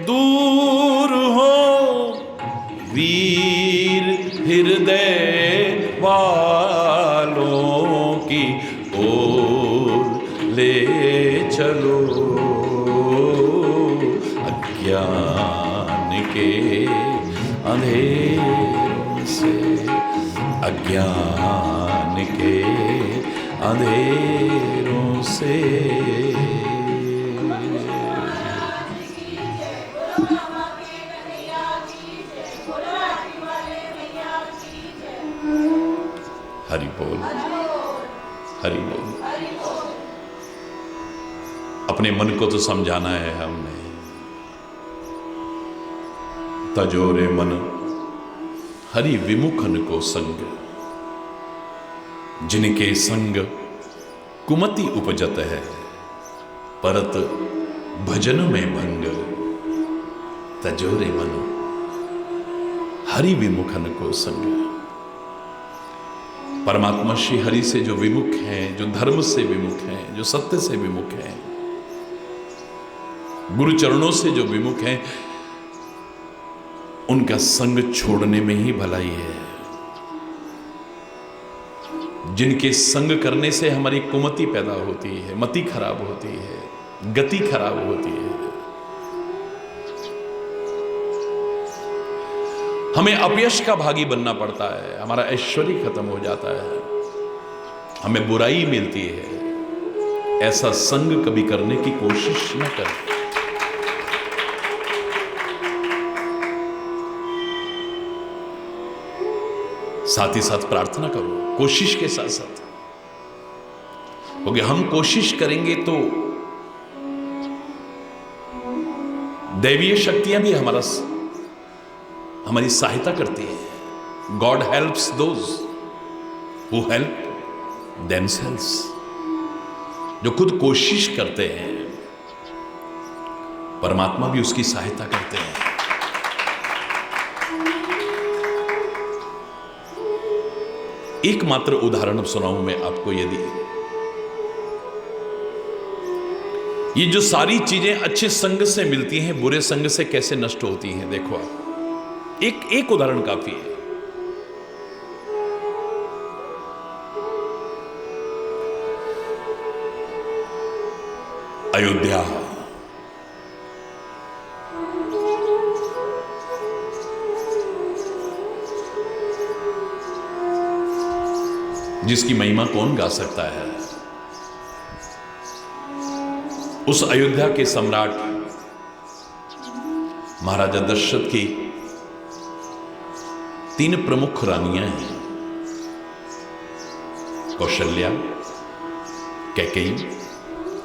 दूर हो, वीर हृदय वालों की ओर ले चलो। अज्ञान के अंधेरों से, अज्ञान के अंधेरों से। हरि बोल, हरि बोल। अपने मन को तो समझाना है हमने। तजोरे मन हरि विमुखन को संग, जिनके संग कुमति उपजत है, परत भजन में भंग। तजोरे मन हरि विमुखन को संग। परमात्मा श्री हरि से जो विमुख हैं, जो धर्म से विमुख हैं, जो सत्य से विमुख हैं, गुरु चरणों से जो विमुख हैं, उनका संग छोड़ने में ही भलाई है। जिनके संग करने से हमारी कुमति पैदा होती है, मति खराब होती है, गति खराब होती है, हमें अपयश का भागी बनना पड़ता है, हमारा ऐश्वर्य खत्म हो जाता है, हमें बुराई मिलती है। ऐसा संग कभी करने की कोशिश न करें। साथ ही साथ प्रार्थना करो, कोशिश के साथ साथ, क्योंकि हम कोशिश करेंगे तो दैवीय शक्तियां भी हमारी सहायता करती है। God helps those who help themselves. जो खुद कोशिश करते हैं, परमात्मा भी उसकी सहायता करते हैं। एकमात्र उदाहरण सुनाऊं मैं आपको। ये जो सारी चीजें अच्छे संग से मिलती हैं, बुरे संग से कैसे नष्ट होती हैं, देखो आप एक उदाहरण काफी है। अयोध्या, जिसकी महिमा कौन गा सकता है। उस अयोध्या के सम्राट महाराजा दशरथ की 3 प्रमुख रानियां हैं, कौशल्या, कैकेयी,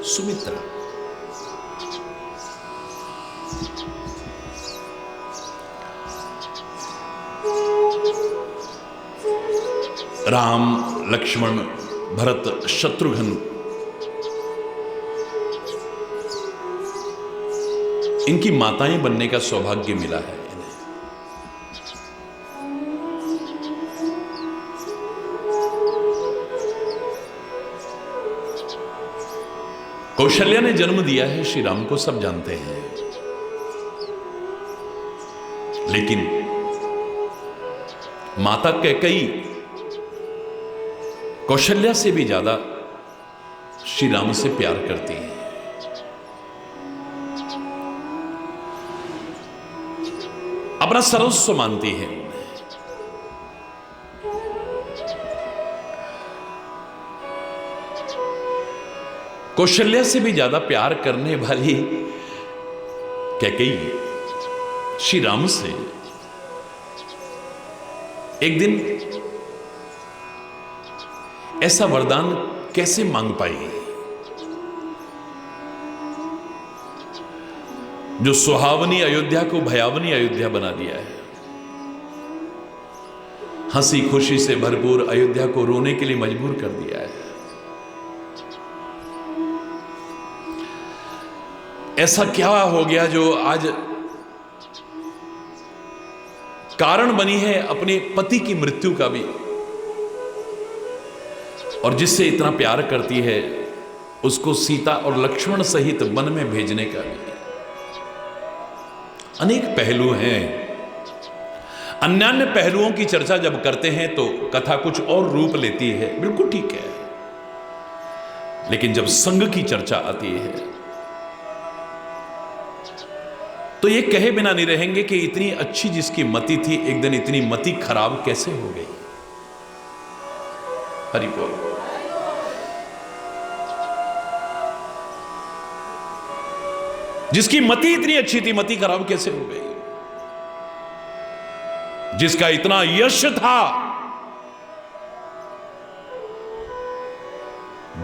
सुमित्रा। राम, लक्ष्मण, भरत, शत्रुघ्न, इनकी माताएं बनने का सौभाग्य मिला है इन्हें। कौशल्या ने जन्म दिया है श्री राम को, सब जानते हैं, लेकिन माता कैकेयी कौशल्या से भी ज्यादा श्री राम से प्यार करती है। अपना सर्वस्व मानती है उन्हें। कौशल्या से भी ज्यादा प्यार करने वाली कैकेयी श्री राम से एक दिन ऐसा वरदान कैसे मांग पाई जो सुहावनी अयोध्या को भयावनी अयोध्या बना दिया है। हंसी खुशी से भरपूर अयोध्या को रोने के लिए मजबूर कर दिया है। ऐसा क्या हो गया जो आज कारण बनी है अपने पति की मृत्यु का भी, और जिससे इतना प्यार करती है उसको सीता और लक्ष्मण सहित वन में भेजने का भी। अनेक पहलू हैं। अन्य पहलुओं की चर्चा जब करते हैं तो कथा कुछ और रूप लेती है, बिल्कुल ठीक है, लेकिन जब संग की चर्चा आती है तो ये कहे बिना नहीं रहेंगे कि इतनी अच्छी जिसकी मति थी एक दिन इतनी मति खराब कैसे हो गई। हरि बोल। जिसकी मति इतनी अच्छी थी, मति खराब कैसे हो गई। जिसका इतना यश था,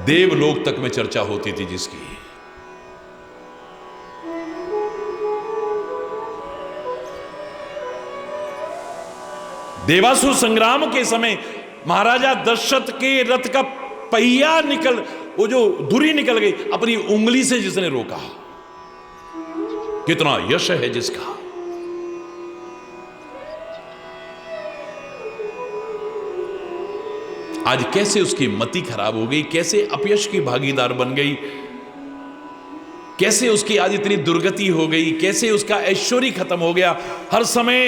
देवलोक तक में चर्चा होती थी जिसकी, देवासुर संग्राम के समय महाराजा दशरथ के रथ का पहिया वो जो धुरी निकल गई, अपनी उंगली से जिसने रोका। कितना यश है जिसका। आज कैसे उसकी मति खराब हो गई, कैसे अपयश की भागीदार बन गई, कैसे उसकी आज इतनी दुर्गति हो गई, कैसे उसका ऐश्वर्य खत्म हो गया। हर समय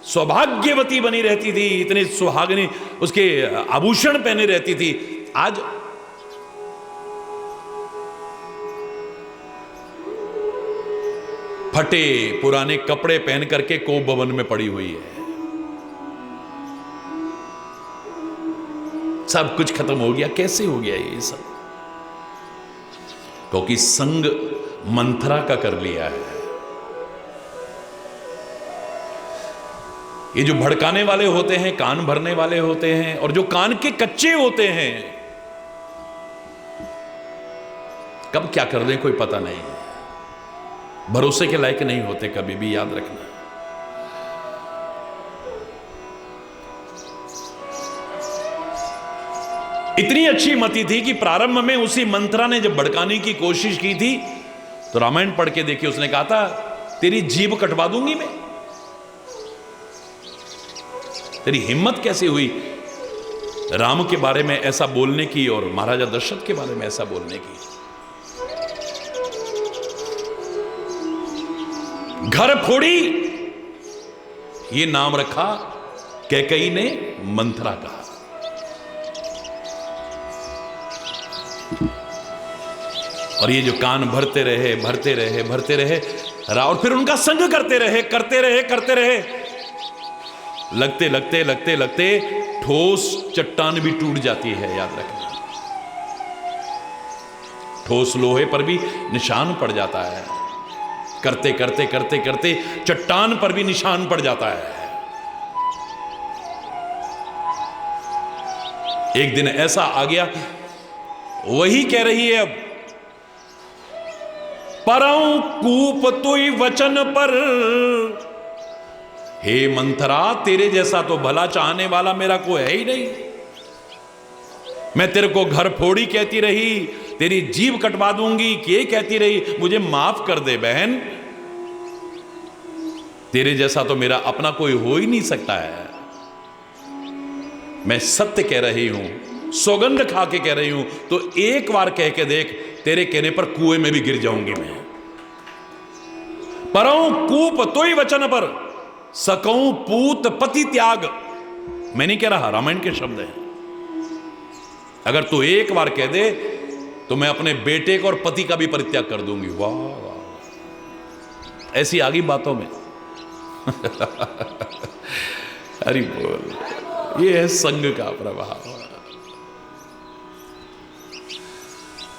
सौभाग्यवती बनी रहती थी, इतने सुहागनी उसके आभूषण पहने रहती थी, आज फटे पुराने कपड़े पहन करके कोप भवन में पड़ी हुई है। सब कुछ खत्म हो गया। कैसे हो गया ये सब? क्योंकि संग मंथरा का कर लिया है। ये जो भड़काने वाले होते हैं, कान भरने वाले होते हैं, और जो कान के कच्चे होते हैं, कब क्या कर दें कोई पता नहीं, भरोसे के लायक नहीं होते कभी भी, याद रखना। इतनी अच्छी मति थी कि प्रारंभ में उसी मंत्रा ने जब भड़काने की कोशिश की थी तो रामायण पढ़ के देखिए, उसने कहा था तेरी जीभ कटवा दूंगी मैं। तेरी हिम्मत कैसे हुई राम के बारे में ऐसा बोलने की और महाराजा दशरथ के बारे में ऐसा बोलने की? घर फोड़ी, ये नाम रखा कैकेयी ने मंथरा का। और ये जो कान भरते रहे भरते रहे भरते रहे और फिर उनका संग करते रहे करते रहे करते रहे, लगते लगते लगते लगते ठोस चट्टान भी टूट जाती है, याद रखना। ठोस लोहे पर भी निशान पड़ जाता है, करते करते करते करते चट्टान पर भी निशान पड़ जाता है। एक दिन ऐसा आ गया, वही कह रही है अब, परं कूप तुई वचन पर, हे मंथरा तेरे जैसा तो भला चाहने वाला मेरा कोई है ही नहीं। मैं तेरे को घर फोड़ी कहती रही, तेरी जीभ कटवा दूंगी, ये कहती रही, मुझे माफ कर दे बहन, तेरे जैसा तो मेरा अपना कोई हो ही नहीं सकता है। मैं सत्य कह रही हूं, सौगंध खा के कह रही हूं, तो एक बार कह के देख, तेरे कहने पर कुएं में भी गिर जाऊंगी मैं। परं कूप तोई वचन पर, सकऊं पूत पति त्याग। मैं नहीं कह रहा, रामायण के शब्द हैं। अगर तू एक बार कह दे तो मैं अपने बेटे को और पति का भी परित्याग कर दूंगी। वाह वाह, ऐसी आ गई बातों में। हरि बोल, ये है संग का प्रभाव।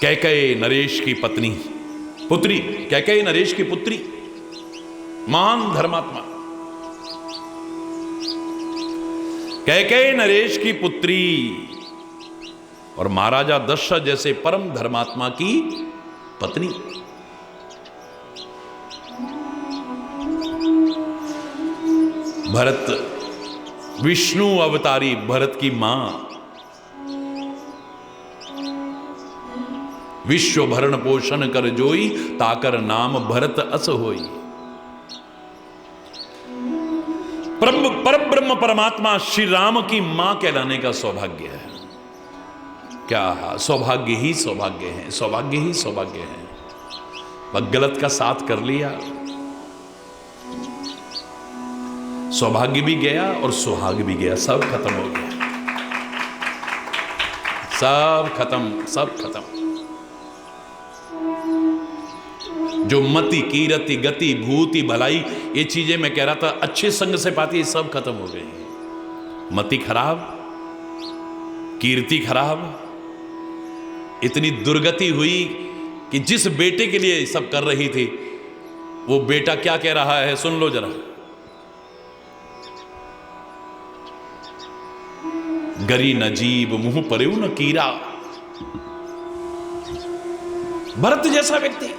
कैकेयी नरेश की पत्नी, पुत्री, कैकेयी नरेश की पुत्री, महान धर्मात्मा। कैकेयी नरेश की पुत्री और महाराजा दशरथ जैसे परम धर्मात्मा की पत्नी। भरत, विष्णु अवतारी भरत की मां, विश्व भरण पोषण कर जोई, ताकर नाम भरत अस होई। परब्रह्म परमात्मा श्री राम की मां कहलाने का सौभाग्य है। क्या सौभाग्य ही सौभाग्य है, सौभाग्य ही सौभाग्य है। वह गलत का साथ कर लिया, सौभाग्य भी गया और सुहाग भी गया, सब खत्म हो गया, सब खत्म, सब खत्म। जो मति कीरति गति भूति भलाई, ये चीजें मैं कह रहा था अच्छे संग से पाती, सब खत्म हो गई। मति खराब, कीर्ति खराब, इतनी दुर्गति हुई कि जिस बेटे के लिए सब कर रही थी, वो बेटा क्या कह रहा है सुन लो जरा। गरी न जीव मुंह परेऊ न कीरा। भरत जैसा व्यक्ति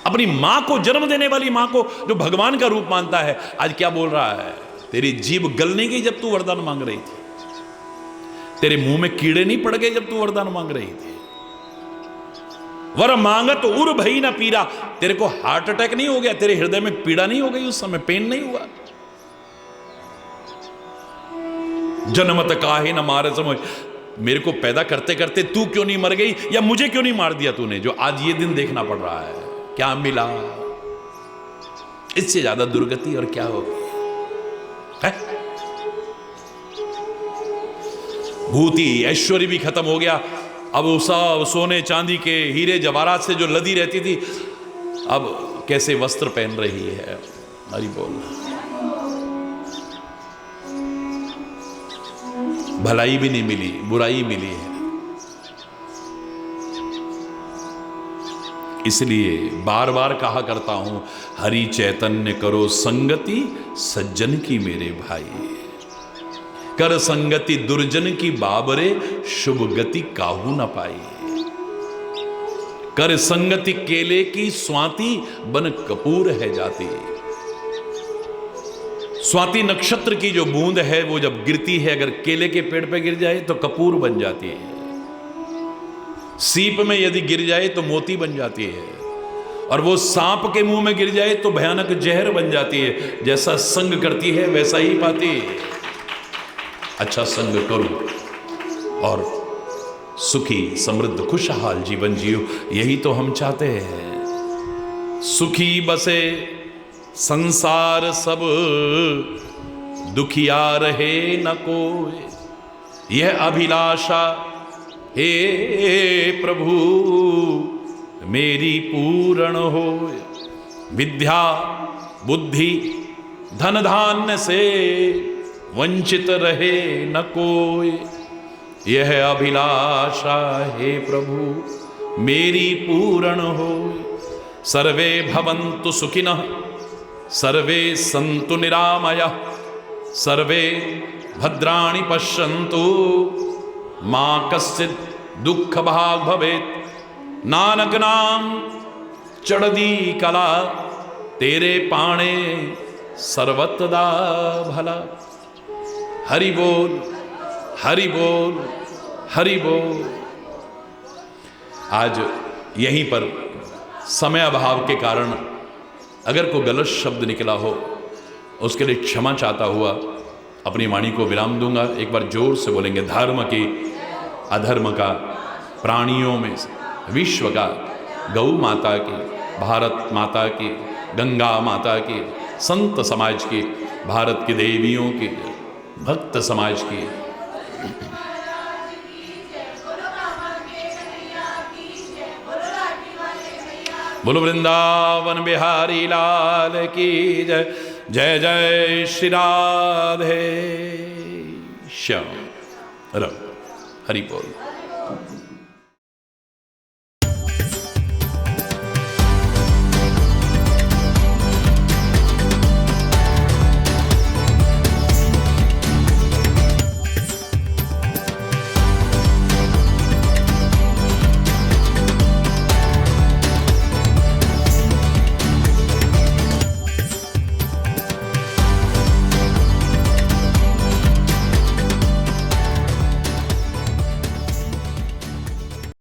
अपनी मां को, जन्म देने वाली मां को जो भगवान का रूप मानता है, आज क्या बोल रहा है, तेरी जीभ गलने की जब तू वरदान मांग रही थी, तेरे मुंह में कीड़े नहीं पड़ गए जब तू वरदान मांग रही थी। वर मांगत उर भई ना पीरा, तेरे को हार्ट अटैक नहीं हो गया, तेरे हृदय में पीड़ा नहीं हो गई उस समय, पेन नहीं हुआ। जनमत काहे न मारे समझ, मेरे को पैदा करते करते तू क्यों नहीं मर गई, या मुझे क्यों नहीं मार दिया तूने, जो आज ये दिन देखना पड़ रहा है। क्या मिला, इससे ज्यादा दुर्गति और क्या होगी है? भूति ऐश्वर्य भी खत्म हो गया। अब वो सब सोने चांदी के हीरे जवाहरात से जो लदी रहती थी, अब कैसे वस्त्र पहन रही है। हरि बोल। भलाई भी नहीं मिली, बुराई मिली है। इसलिए बार बार कहा करता हूं, हरि चैतन्य करो संगति सज्जन की मेरे भाई, कर संगति दुर्जन की बाबरे, शुभ गति काहू न पाई। कर संगति केले की स्वाति, बन कपूर है जाती। स्वाति नक्षत्र की जो बूंद है वो जब गिरती है, अगर केले के पेड़ पे गिर जाए तो कपूर बन जाती है। सीप में यदि गिर जाए तो मोती बन जाती है, और वो सांप के मुंह में गिर जाए तो भयानक जहर बन जाती है। जैसा संग करती है वैसा ही पाती है। अच्छा संग करो और सुखी समृद्ध खुशहाल जीवन जियो, यही तो हम चाहते हैं। सुखी बसे संसार सब, दुखिया रहे न कोई। यह अभिलाषा हे प्रभु मेरी पूर्ण होए। विद्या बुद्धि धन धान्य से वंचित रहे न कोई। यह अभिलाषा हे प्रभु मेरी पूर्ण होए। सर्वे भवन्तु सुखिनः, सर्वे सन्तु निरामयः, सर्वे भद्राणि पश्यन्तु, मा कश्चित् दुःख भाग् भवेत्। नानक नाम चढ़दी कला, तेरे पाणे सर्वतदा भला। हरि बोल हरि बोल हरि बोल। आज यहीं पर समय अभाव के कारण अगर कोई गलत शब्द निकला हो उसके लिए क्षमा चाहता हुआ अपनी वाणी को विराम दूंगा। एक बार जोर से बोलेंगे, धर्म की अधर्म का, प्राणियों में विश्व का, गौ माता की, भारत माता की, गंगा माता की, संत समाज की, भारत की देवियों की, भक्त समाज की। बोलो वृंदावन बिहारी लाल की जय। जय जय श्री राधे श्याम। हरि बोल।